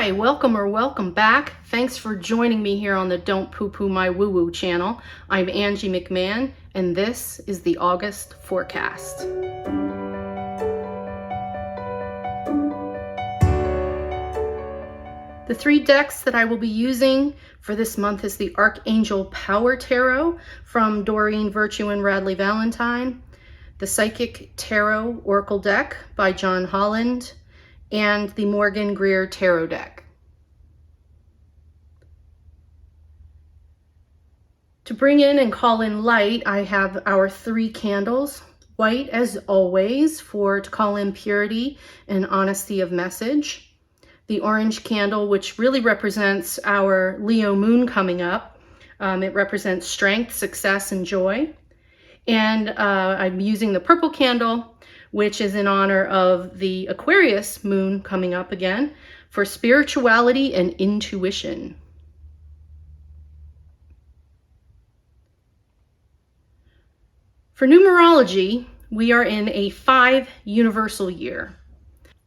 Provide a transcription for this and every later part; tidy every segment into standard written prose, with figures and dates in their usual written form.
Hi, welcome or welcome back. Thanks for joining me here on the Don't Poo Poo My Woo Woo channel. I'm Angie McMann, and this is the August forecast. The three decks that I will be using for this month is the Archangel Power Tarot from Doreen Virtue and Radley Valentine, the Psychic Tarot Oracle deck by John Holland, and the Morgan Greer Tarot deck. To bring in and call in light, I have our three candles. White, as always, to call in purity and honesty of message. The orange candle, which really represents our Leo moon coming up. It represents strength, success, and joy. And I'm using the purple candle, which is in honor of the Aquarius moon coming up again, for spirituality and intuition. For numerology, we are in a 5 universal year.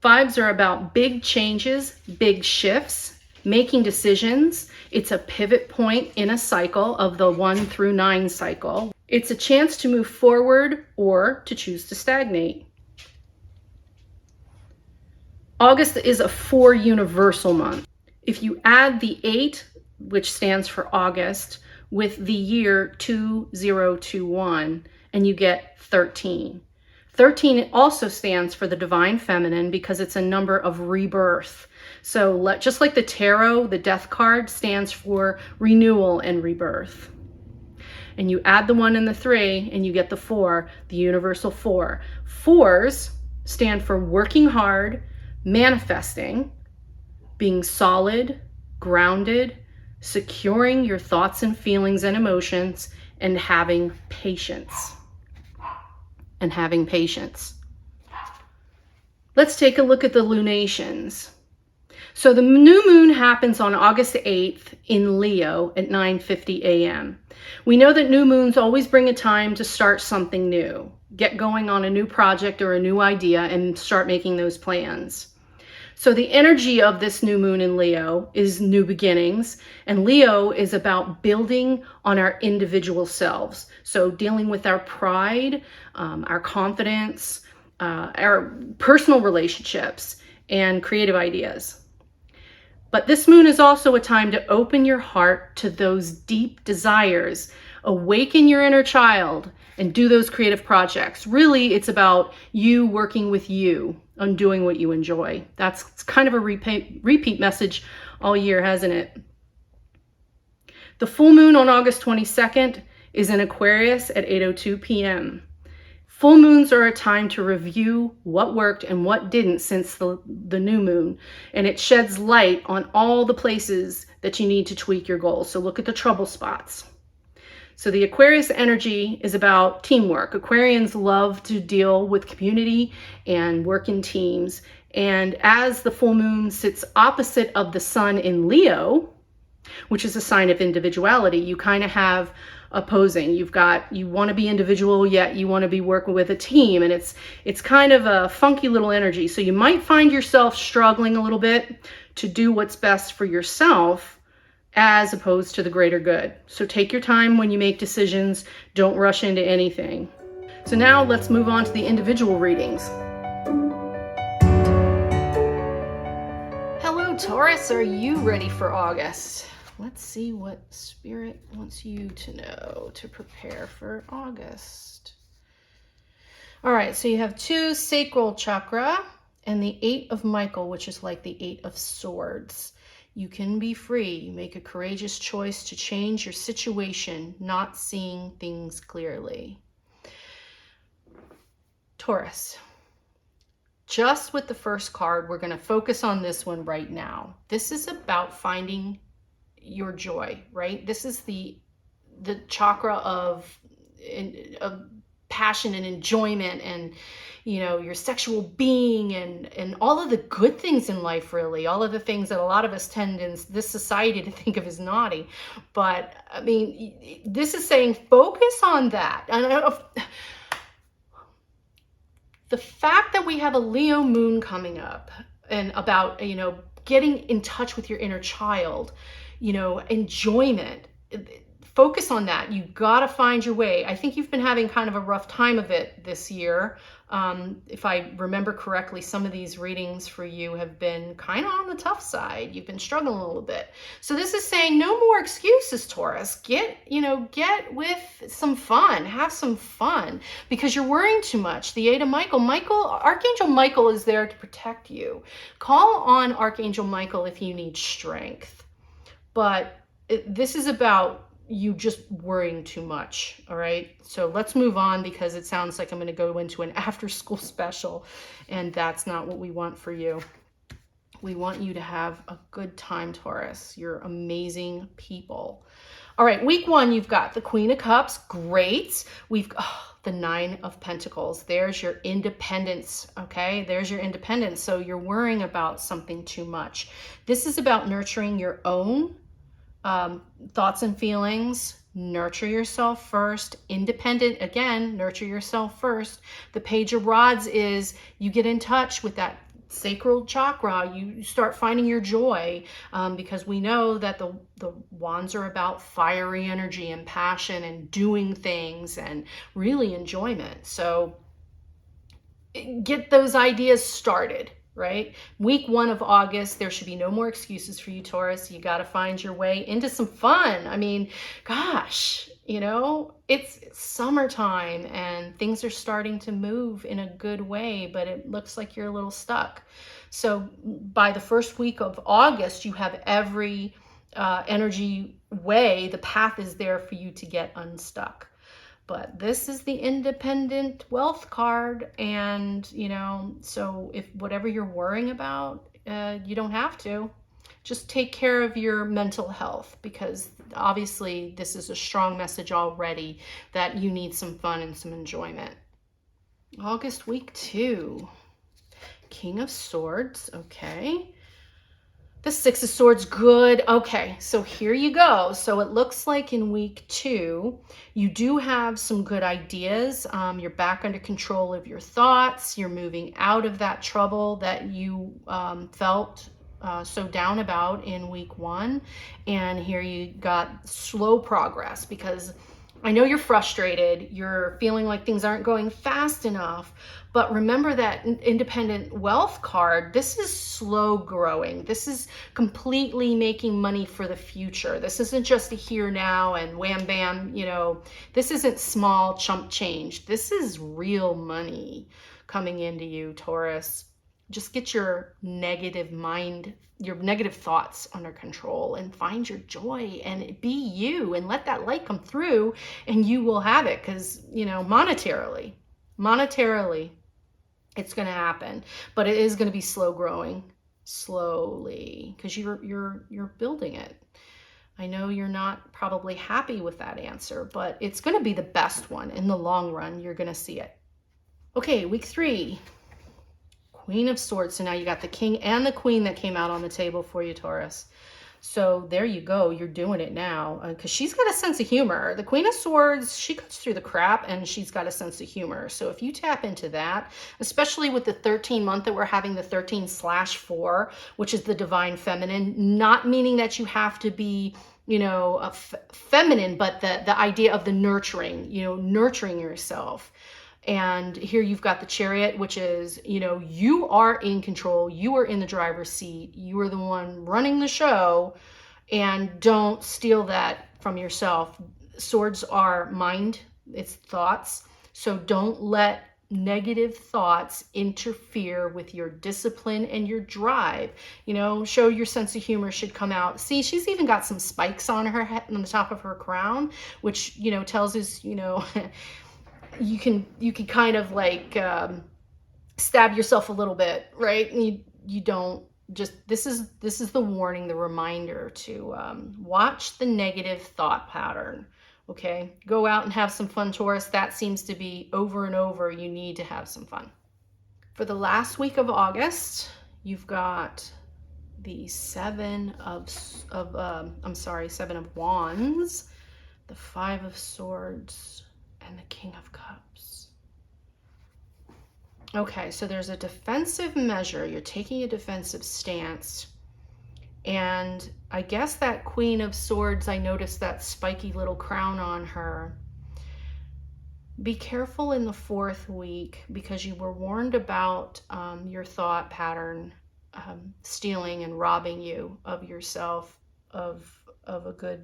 5s are about big changes, big shifts, making decisions. It's a pivot point in a cycle of the 1 through 9 cycle. It's a chance to move forward or to choose to stagnate. August is a 4 universal month. If you add the 8, which stands for August, with the year 2021, and you get 13. 13 also stands for the divine feminine because it's a number of rebirth. So just like the tarot, the death card stands for renewal and rebirth. And you add the 1 and the 3 and you get the 4, the universal 4. 4s stand for working hard, manifesting, being solid, grounded, securing your thoughts and feelings and emotions, and having patience. Let's take a look at the lunations. So the new moon happens on August 8th in Leo at 9:50 a.m. We know that new moons always bring a time to start something new, get going on a new project or a new idea and start making those plans. So the energy of this new moon in Leo is new beginnings, and Leo is about building on our individual selves. So dealing with our pride, our confidence, our personal relationships, and creative ideas. But this moon is also a time to open your heart to those deep desires, awaken your inner child, and do those creative projects. Really, it's about you working with you on doing what you enjoy. That's kind of a repeat message all year, hasn't it? The full moon on August 22nd is in Aquarius at 8:02 p.m. Full moons are a time to review what worked and what didn't since the new moon, and it sheds light on all the places that you need to tweak your goals. So look at the trouble spots. So the Aquarius energy is about teamwork. Aquarians love to deal with community and work in teams. And as the full moon sits opposite of the sun in Leo, which is a sign of individuality, you kind of have opposing. You want to be individual, yet you want to be working with a team. And it's kind of a funky little energy. So you might find yourself struggling a little bit to do what's best for yourself as opposed to the greater good. So take your time when you make decisions. Don't rush into anything. So now let's move on to the individual readings. Hello, Taurus. Are you ready for August? Let's see what Spirit wants you to know to prepare for August. All right, so you have 2 sacral chakra and the 8 of Michael, which is like the 8 of swords. You can be free. Make a courageous choice to change your situation, not seeing things clearly. Taurus. Just with the first card, we're going to focus on this one right now. This is about finding your joy, right? This is the chakra of passion and enjoyment and, you know, your sexual being and all of the good things in life, really. All of the things that a lot of us tend in this society to think of as naughty. But, I mean, this is saying focus on that. And the fact that we have a Leo moon coming up and about, you know, getting in touch with your inner child, you know, enjoyment. Focus on that. You got to find your way. I think you've been having kind of a rough time of it this year. If I remember correctly, some of these readings for you have been kind of on the tough side. You've been struggling a little bit. So this is saying no more excuses, Taurus. Get with some fun. Have some fun, because you're worrying too much. The 8 of Archangel Michael is there to protect you. Call on Archangel Michael if you need strength. But this is about you just worrying too much. All right, so let's move on, because it sounds like I'm going to go into an after school special, and that's not what we want for you. We want you to have a good time, Taurus. You're amazing people. All right, week 1, you've got the Queen of Cups. Great. We've the 9 of Pentacles. There's your independence. Okay, there's your independence. So you're worrying about something too much. This is about nurturing your own thoughts and feelings. Nurture yourself first. Independent, again, nurture yourself first. The Page of Rods is you get in touch with that sacral chakra. You start finding your joy, because we know that the wands are about fiery energy and passion and doing things and really enjoyment. So get those ideas started. Right? Week 1 of August, there should be no more excuses for you, Taurus. You got to find your way into some fun. I mean, gosh, you know, it's summertime and things are starting to move in a good way, but it looks like you're a little stuck. So by the first week of August, you have every energy way. The path is there for you to get unstuck. But this is the independent wealth card. And, you know, so if whatever you're worrying about, you don't have to. Just take care of your mental health, because obviously this is a strong message already that you need some fun and some enjoyment. August week 2, King of Swords. Okay. The 6 of Swords, good. Okay, so here you go. So it looks like in week 2, you do have some good ideas. You're back under control of your thoughts. You're moving out of that trouble that you felt so down about in week 1. And here you got slow progress, because I know you're frustrated. You're feeling like things aren't going fast enough. But remember that independent wealth card, this is slow growing. This is completely making money for the future. This isn't just a here now and wham bam, you know, this isn't small chump change. This is real money coming into you, Taurus. Just get your negative mind, your negative thoughts under control, and find your joy and be you, and let that light come through, and you will have it. Because, you know, monetarily, it's going to happen, but it is going to be slow growing, slowly, because you're building it. I know you're not probably happy with that answer, but it's going to be the best one in the long run. You're going to see it. Okay, week 3. Queen of Swords. So now you got the King and the Queen that came out on the table for you, Taurus. So there you go. You're doing it now, because she's got a sense of humor. The Queen of Swords, she cuts through the crap, and she's got a sense of humor. So if you tap into that, especially with the 13 month that we're having, the 13/4, which is the divine feminine, not meaning that you have to be, you know, feminine, but the idea of the nurturing, you know, nurturing yourself. And here you've got the Chariot, which is, you know, you are in control. You are in the driver's seat. You are the one running the show, and don't steal that from yourself. Swords are mind, it's thoughts. So don't let negative thoughts interfere with your discipline and your drive. You know, show your sense of humor should come out. See, she's even got some spikes on her head, on the top of her crown, which, you know, tells us, you know, you can kind of like stab yourself a little bit, right? And you don't just, this is the warning, the reminder to watch the negative thought pattern. Okay, go out and have some fun, Taurus. That seems to be over and over. You need to have some fun. For the last week of August, you've got the Seven of Wands, the 5 of Swords, and the King of Cups. Okay, so there's a defensive measure. You're taking a defensive stance. And I guess that Queen of Swords, I noticed that spiky little crown on her. Be careful in the 4th week, because you were warned about your thought pattern stealing and robbing you of yourself, of a good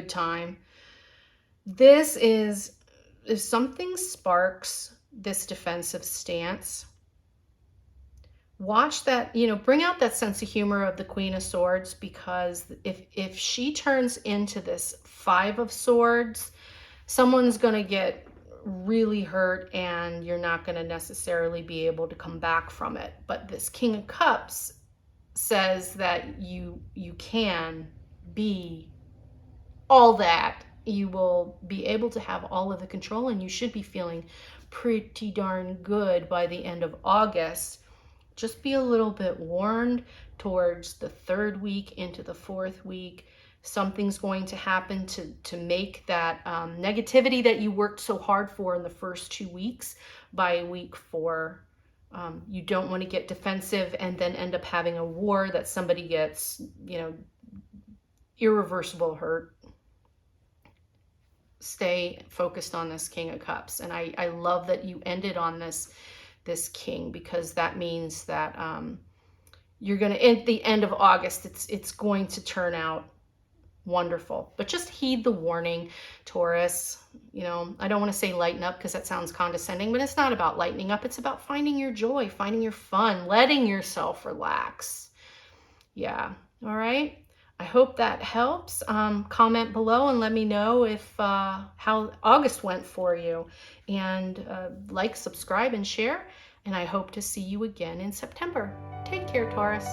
time. This is, if something sparks this defensive stance, watch that, bring out that sense of humor of the Queen of Swords, because if she turns into this 5 of Swords, someone's going to get really hurt and you're not going to necessarily be able to come back from it. But this King of Cups says that you can be all that. You will be able to have all of the control, and you should be feeling pretty darn good by the end of August. Just be a little bit warned towards the 3rd week into the 4th week. Something's going to happen to make that negativity that you worked so hard for in the first 2 weeks, by week 4. You don't want to get defensive and then end up having a war that somebody gets, irreversible hurt. Stay focused on this King of Cups. And I love that you ended on this King, because that means that you're going to, at the end of August, it's going to turn out wonderful. But just heed the warning, Taurus. I don't want to say lighten up, because that sounds condescending, but it's not about lightening up. It's about finding your joy, finding your fun, letting yourself relax. Yeah. All right. I hope that helps. Comment below and let me know if how August went for you. And like, subscribe, and share. And I hope to see you again in September. Take care, Taurus.